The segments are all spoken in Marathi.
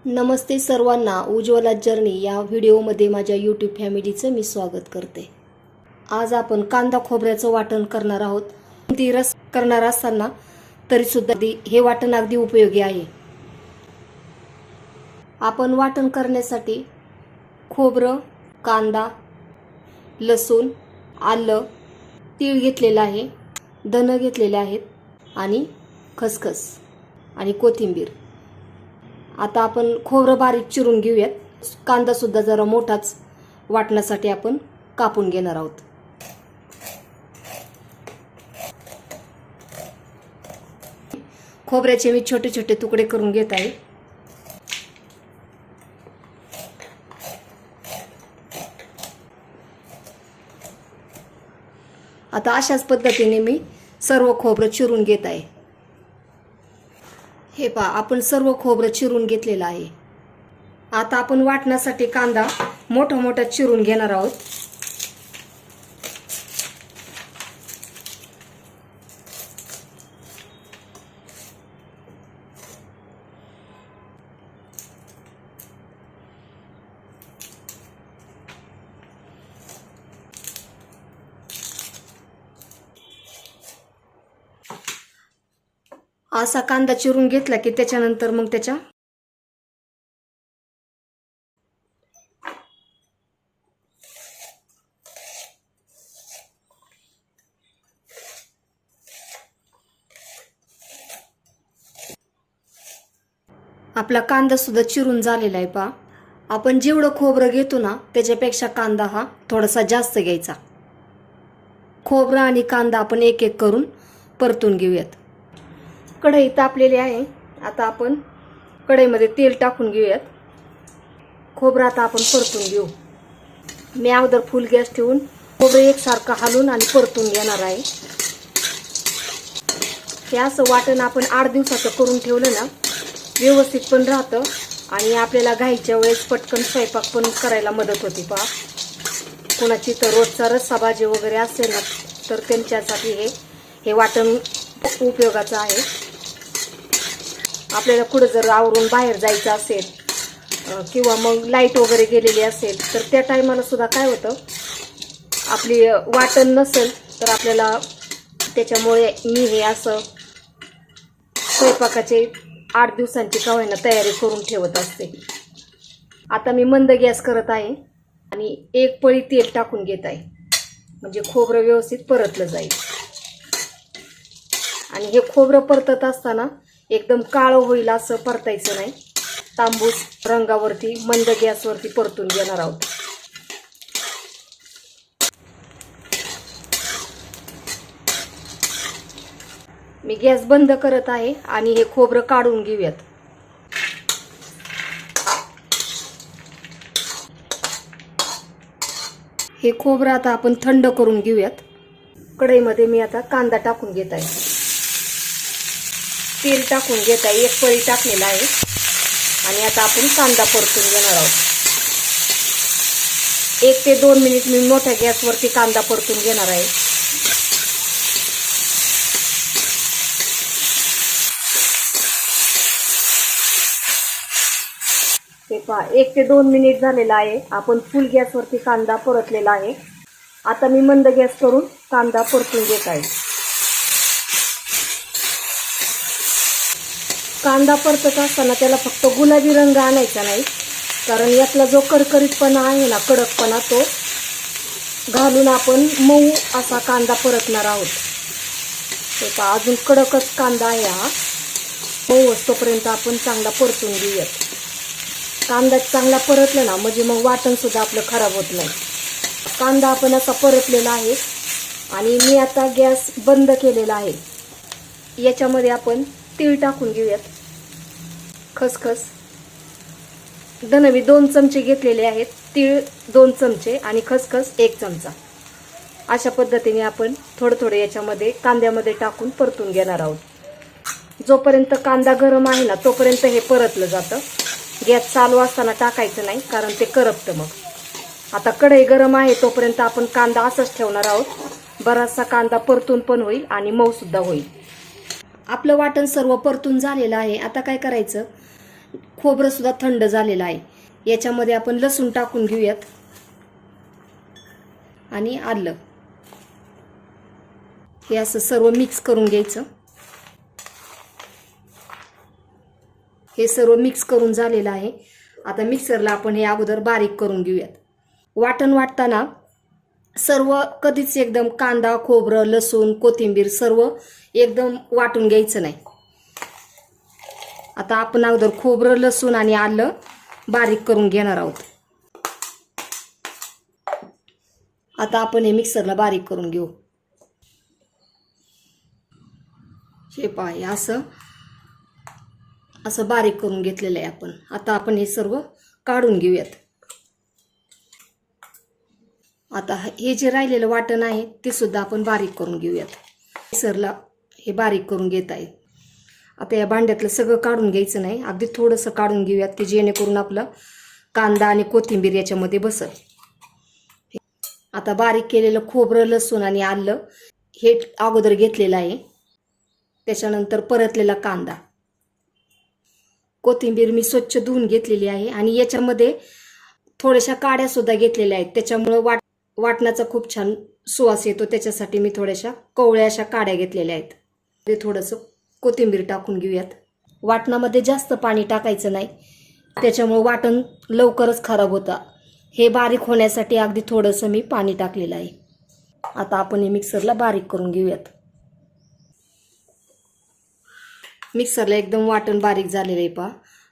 नमस्ते सर्वांना, उज्ज्वला जर्नी या व्हिडिओमध्ये माझ्या यूट्यूब फॅमिलीचं मी स्वागत करते। आज आपण कांदा खोबऱ्याचं वाटण करणार आहोत। ती रस करणार असताना तरी सुद्धा हे वाटण अगदी उपयोगी आहे। आपण वाटण करण्यासाठी खोबरं, कांदा, लसूण, आलं, तीळ घेतलेला आहे, धने घेतलेले आहेत आणि खसखस आणि कोथिंबीर। आता आपण खोबरं बारीक चिरून घेऊयात। कांदा सुद्धा जरा मोठाच वाटण्यासाठी आपण कापून घेणार आहोत। खोबऱ्याचे मी छोटे छोटे तुकडे करून घेत आहे। आता अशाच पद्धतीने मी सर्व खोबरं चिरून घेत आहे। हे पहा, आपण सर्व खोबरं चिरून घेतलेलं आहे। आता आपण वाटण्यासाठी कांदा मोठा मोठा चिरून घेणार आहोत। असा कांदा चिरून घेतला की त्याच्यानंतर मग त्याच्या आपला कांदा सुद्धा चिरून झालेला आहे। पहा, आपण जेवढं खोबरं घेतो ना त्याच्यापेक्षा कांदा हा थोडासा जास्त घ्यायचा। खोबरं आणि कांदा आपण एक एक करून परतून घेऊयात। कढई तापलेली आहे। आता आपण कढईमध्ये तेल टाकून घेऊयात। खोबरं आता आपण परतून घेऊ। मी अगोदर फुल गॅस ठेवून खोबरं एकसारखं हलवून आणि परतून घेणार आहे। हे असं वाटण आपण 8 दिवसाचं करून ठेवलं ना व्यवस्थित पण राहतं आणि आपल्याला घाईच्या वेळेस पटकन स्वयंपाक पण करायला मदत होती। पहा, कोणाची तर रोजचा रस्सा भाजी वगैरे असेल ना तर त्यांच्यासाठी हे वाटण उपयोगाचं आहे। आपल्याला कुठं जर आवरून बाहेर जायचं असेल किंवा मग लाईट वगैरे गेलेली असेल तर त्या टायमाला सुद्धा काय होतं, आपली वाटण नसेल तर आपल्याला त्याच्यामुळे मी हे असं स्वयंपाकाचे 8 दिवसांची का होईना तयारी करून ठेवत असते। आता मी मंद गॅस करत आहे आणि एक पळी तेल टाकून घेत आहे, म्हणजे खोबरं व्यवस्थित परतलं जाईल। आणि हे खोबरं परतत असताना एकदम काळं होईल असं परतायचं नाही, तांबूस रंगावरती मंद गॅसवरती परतून घेणार आहोत। मी गॅस बंद करत आहे आणि हे खोबरं काढून घेऊयात। हे खोबरं आता आपण थंड करून घेऊयात। कढईमध्ये मी आता कांदा टाकून घेत आहे, तेल टाकून घेत आहे, एक पळी टाकलेला आहे आणि आता आपण कांदा परतून घेणार आहोत। 1 ते 2 मिनिट मी मोठ्या गॅसवरती कांदा परतून घेणार आहे। हे पहा, 1 ते 2 मिनिट झालेला आहे। आपण फुल गॅसवरती कांदा परतलेला आहे। आता मी मंद गॅस करून कांदा परतून घेत आहे। कांदा परतत असताना त्याला फक्त गुलाबी रंग आणायचा नाही, कारण यातला जो करकरीतपणा आहे ना, कडकपणा, तो घालून आपण मऊ असा कांदा परतणार आहोत। हे पहा, अजून कडकच कांदा आहे हा, मऊ असतोपर्यंत आपण चांगला परतून घेऊयात। कांदा चांगला परतला ना म्हणजे मग वाटण सुद्धा आपलं खराब होत नाही। कांदा आपण असा परतलेला आहे आणि मी आता गॅस बंद केलेला आहे। याच्यामध्ये आपण तीळ टाकून घेऊयात, खसखस, धने मी 2 चमचे घेतलेले आहेत, तीळ 2 चमचे आणि खसखस 1 चमचा। अशा पद्धतीने आपण थोडं थोडं याच्यामध्ये कांद्यामध्ये टाकून परतून घेणार आहोत। जोपर्यंत कांदा गरम आहे ना तोपर्यंत हे परतलं जातं। गॅस चालू असताना टाकायचं नाही, कारण ते करपतं मग। आता कढई गरम आहे तोपर्यंत आपण कांदा असाच ठेवणार आहोत। बराचसा कांदा परतून पण होईल आणि मऊ सुद्धा होईल। आपलं वाटण सर्व परतून झालेलं आहे। आता काय करायचं, खोबरं सुद्धा थंड झालेलं आहे. याच्यामध्ये आपण लसूण टाकून घेऊयात आणि आलं. हे असं सर्व मिक्स करून घ्यायचं. हे सर्व मिक्स करून झालेलं आहे. आता मिक्सरला आपण हे अगोदर बारीक करून घेऊयात. वाटण वाटताना सर्व कधीच एकदम कांदा, खोबरं, लसूण, कोथिंबीर सर्व एकदम वाटून घ्यायचं नाही. आता आपण अगोदर खोबरं, लसूण आणि आलं बारीक करून घेणार आहोत. आता आपण हे मिक्सरला बारीक करून घेऊ. हे पहा, असं बारीक करून घेतलेलं आहे आपण. आता आपण हे सर्व काढून घेऊयात. आता हे जे राहिलेलं वाटण आहे ते सुद्धा आपण बारीक करून घेऊयात. मिक्सरला हे बारीक करून घेत आहे. आता या भांड्यातलं सगळं काढून घ्यायचं नाही, अगदी थोडंसं काढून घेऊयात की जेणेकरून आपलं कांदा आणि कोथिंबीर याच्यामध्ये बसल. आता बारीक केलेलं खोबरं, लसूण आणि आलं हे अगोदर घेतलेलं आहे. त्याच्यानंतर परतलेला कांदा, कोथिंबीर मी स्वच्छ धुवून घेतलेली आहे आणि याच्यामध्ये थोड्याशा काड्या सुद्धा घेतलेल्या आहेत. त्याच्यामुळे वाटणाचा खूप छान सुवास येतो. त्याच्यासाठी मी थोड्याशा कवळ्या अशा काड्या घेतलेल्या आहेत. ते थोडंसं कोथिंबीर टाकून घेऊयात. वाटणामध्ये जास्त पाणी टाकायचं नाही, त्याच्यामुळे वाटण लवकरच खराब होतं. हे बारीक होण्यासाठी अगदी थोडंसं मी पाणी टाकलेलं आहे. आता आपण हे मिक्सरला बारीक करून घेऊयात. मिक्सरला एकदम वाटण बारीक झालेलं आहे पहा.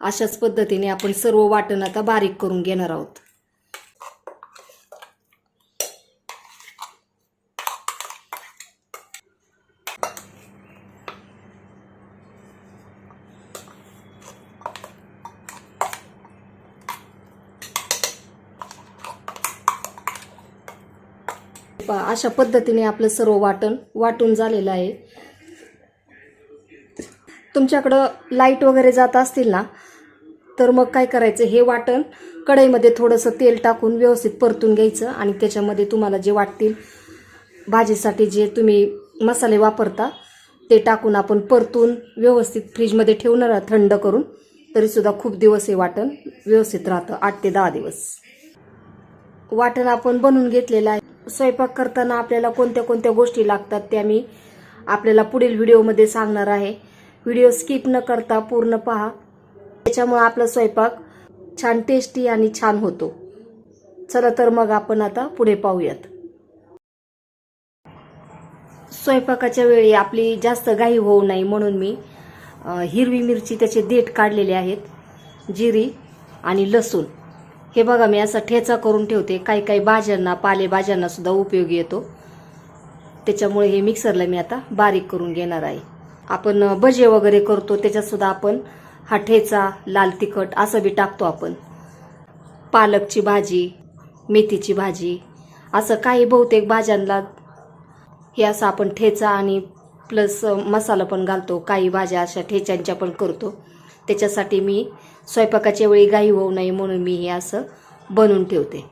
अशाच पद्धतीने आपण सर्व वाटण आता बारीक करून घेणार आहोत. अशा पद्धतीने आपलं सर्व वाटण वाटून झालेलं आहे. तुमच्याकडं लाईट वगैरे जात असतील ना, तर मग काय करायचं, हे वाटण कढईमध्ये थोडंसं तेल टाकून व्यवस्थित परतून घ्यायचं आणि त्याच्यामध्ये तुम्हाला जे वाटतील भाजीसाठी जे तुम्ही मसाले वापरता ते टाकून आपण परतून व्यवस्थित फ्रीजमध्ये ठेवणार थंड करून, तरीसुद्धा खूप दिवस हे वाटण व्यवस्थित राहतं, 8 ते 10 दिवस. वाटण आपण बनवून घेतलेलं आहे. स्वयंपाक करताना आपल्याला कोणत्या कोणत्या गोष्टी लागतात त्या मी आपल्याला पुढील व्हिडिओमध्ये सांगणार आहे. व्हिडिओ स्किप न करता पूर्ण पहा, त्याच्यामुळे आपला स्वयंपाक छान टेस्टी आणि छान होतो. चला तर मग आपण आता पुढे पाहूयात. स्वयंपाकाच्या वेळी आपली जास्त घाई होऊ नये म्हणून मी हिरवी मिरची त्याचे देठ काढलेले आहेत, जिरी आणि लसूण. हे बघा, मी असा ठेचा करून ठेवते. काही काही भाज्यांना, पालेभाज्यांना सुद्धा उपयोगी येतो. त्याच्यामुळे हे मिक्सरला मी आता बारीक करून घेणार आहे. आपण भजे वगैरे करतो त्याच्यात सुद्धा आपण हा ठेचा, लाल तिखट असं बी टाकतो आपण. पालकची भाजी, मेथीची भाजी, असं काही बहुतेक भाज्यांना हे असं आपण ठेचा आणि प्लस मसाला पण घालतो. काही भाज्या अशा ठेच्यांच्या पण करतो. त्याच्यासाठी मी स्वयंपाकाच्या वेळी घाई होऊ नये म्हणून मी हे असं बनवून ठेवते.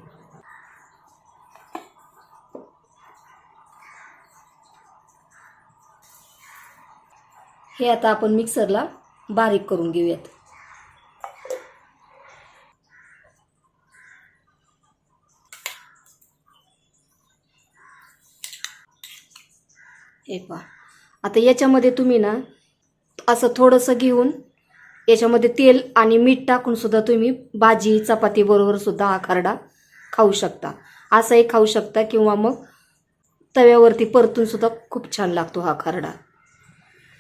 हे आता आपण मिक्सरला बारीक करून घेऊयात. हे पहा, आता याच्यामध्ये तुम्ही ना असं थोडंसं घेऊन याच्यामध्ये तेल आणि मीठ टाकून सुद्धा तुम्ही भाजी चपाती बरोबर सुद्धा हा खरडा खाऊ शकता. असंही खाऊ शकता किंवा मग तव्यावरती परतून सुद्धा खूप छान लागतो हा खरडा.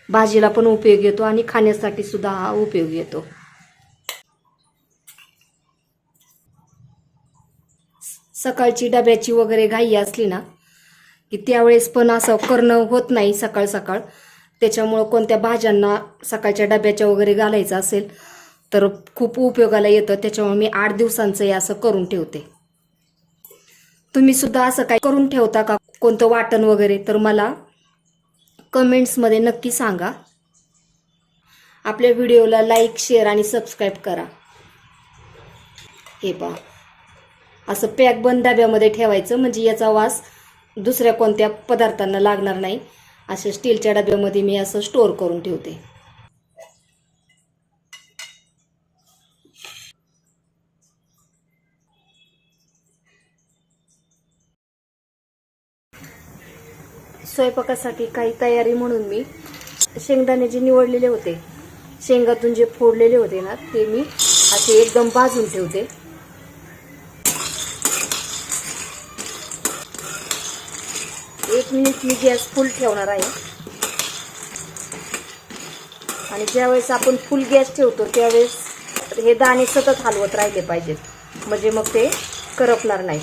भाजीला पण उपयोग येतो आणि खाण्यासाठी सुद्धा हा उपयोग येतो. सकाळची डब्याची वगैरे घाई असली ना की त्यावेळेस पण असं करणं होत नाही सकाळ सकाळ. त्याच्यामुळं कोणत्या भाज्यांना सकाळच्या डब्याच्या वगैरे घालायचं असेल तर खूप उपयोगाला येतं. त्याच्यामुळे मी 8 दिवसांचं हे असं करून ठेवते. तुम्ही सुद्धा असं काही करून ठेवता का कोणतं वाटण वगैरे, तर मला कमेंट्समध्ये नक्की सांगा. आपल्या व्हिडिओला लाईक, शेअर आणि सबस्क्राईब करा. हे पहा, असं पॅक बंद डब्यामध्ये ठेवायचं म्हणजे याचा वास दुसऱ्या कोणत्या पदार्थांना लागणार नाही. अशा स्टीलच्या डब्यामध्ये मी असं स्टोअर करून ठेवते. स्वयंपाकासाठी काही तयारी म्हणून मी शेंगदाणे जे निवडलेले होते, शेंगातून जे फोडलेले होते ना, ते मी असे एकदम भाजून ठेवते. एक मिनिट मी गॅस फुल ठेवणार आहे. आणि ज्यावेळेस आपण फुल गॅस ठेवतो त्यावेळेस हे दाणे सतत हलवत राहिले पाहिजेत, म्हणजे मग ते करपणार नाही.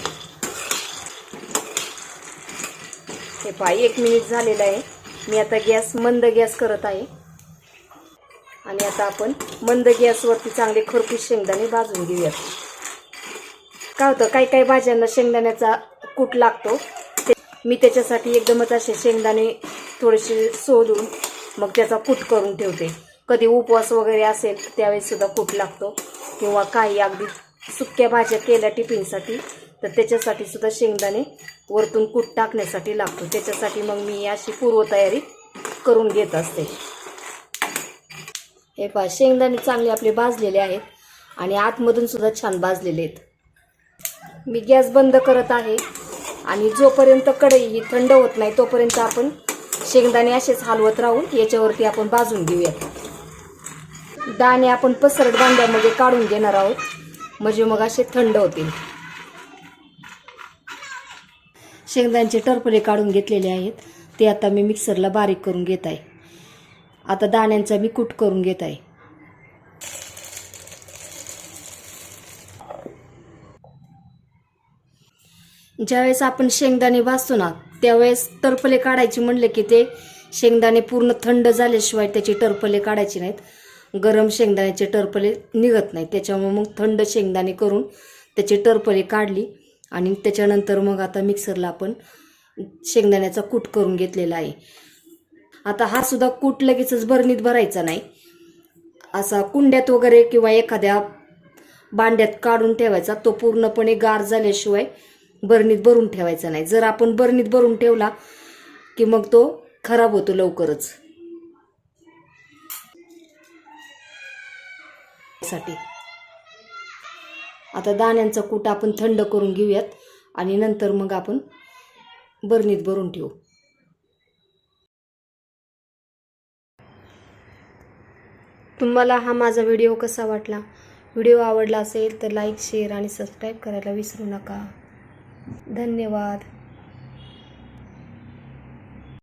हे पहा, 1 मिनिट झालेलं आहे. मी आता मंद गॅस करत आहे. आणि आता आपण मंद गॅसवरती चांगले खरपूस शेंगदाणे भाजून घेऊयात. काय होतं, काही काही भाज्यांना शेंगदाण्याचा कूट लागतो. मी त्याच्यासाठी एकदमच असे शेंगदाणे थोडेसे सोलून मग त्याचा कूट करून ठेवते. कधी उपवास वगैरे असेल त्यावेळेस सुद्धा कूट लागतो, किंवा काही अगदी सुक्या भाज्या केल्या टिफिनसाठी तर त्याच्यासाठी सुद्धा शेंगदाणे वरतून कूट टाकण्यासाठी लागतो. त्याच्यासाठी मग मी अशी पूर्वतयारी करून घेत असते. हे पहा, शेंगदाणे चांगले आपले भाजलेले आहेत आणि आतमधून सुद्धा छान भाजलेले आहेत. मी गॅस बंद करत आहे. आणि जोपर्यंत कढई ही थंड होत नाही तोपर्यंत आपण शेंगदाणे असेच हलवत राहून याच्यावरती आपण भाजून घेऊयात. दाणे आपण पसरट भांड्यामध्ये काढून घेणार आहोत, म्हणजे मग असे थंड होतील. शेंगदाण्याचे टरफले काढून घेतलेले आहेत, ते आता मी मिक्सरला बारीक करून घेत आहे. आता दाण्यांचा मी कूट करून घेत आहे. ज्यावेळेस आपण शेंगदाणे भाजतो ना, त्यावेळेस टरफले काढायचे म्हणले की ते शेंगदाणे पूर्ण थंड झाल्याशिवाय त्याचे टरफले काढायचे नाहीत. गरम शेंगदाण्याचे टरफले निघत नाहीत. त्याच्यामुळे मग थंड शेंगदाणे करून त्याचे टरफले काढली. आणि त्याच्यानंतर मग आता मिक्सरला आपण शेंगदाण्याचा कूट करून घेतलेला आहे. आता हा सुद्धा कूट लगेचच बरणीत भरायचा नाही, असा कुंड्यात वगैरे किंवा एखाद्या भांड्यात काढून ठेवायचा. तो पूर्णपणे गार झाल्याशिवाय बरणीत भरून ठेवायचा नाही. जर आपण बरणीत भरून ठेवला की मग तो खराब होतो लवकरच. आता दाण्यांचा कूट आपण थंड करून घेऊयात आणि नंतर मग आपण बरणीत भरून ठेवू. तुम्हाला हा माझा व्हिडिओ कसा वाटला? व्हिडिओ आवडला असेल तर लाईक, शेअर आणि सबस्क्राईब करायला विसरू नका. धन्यवाद.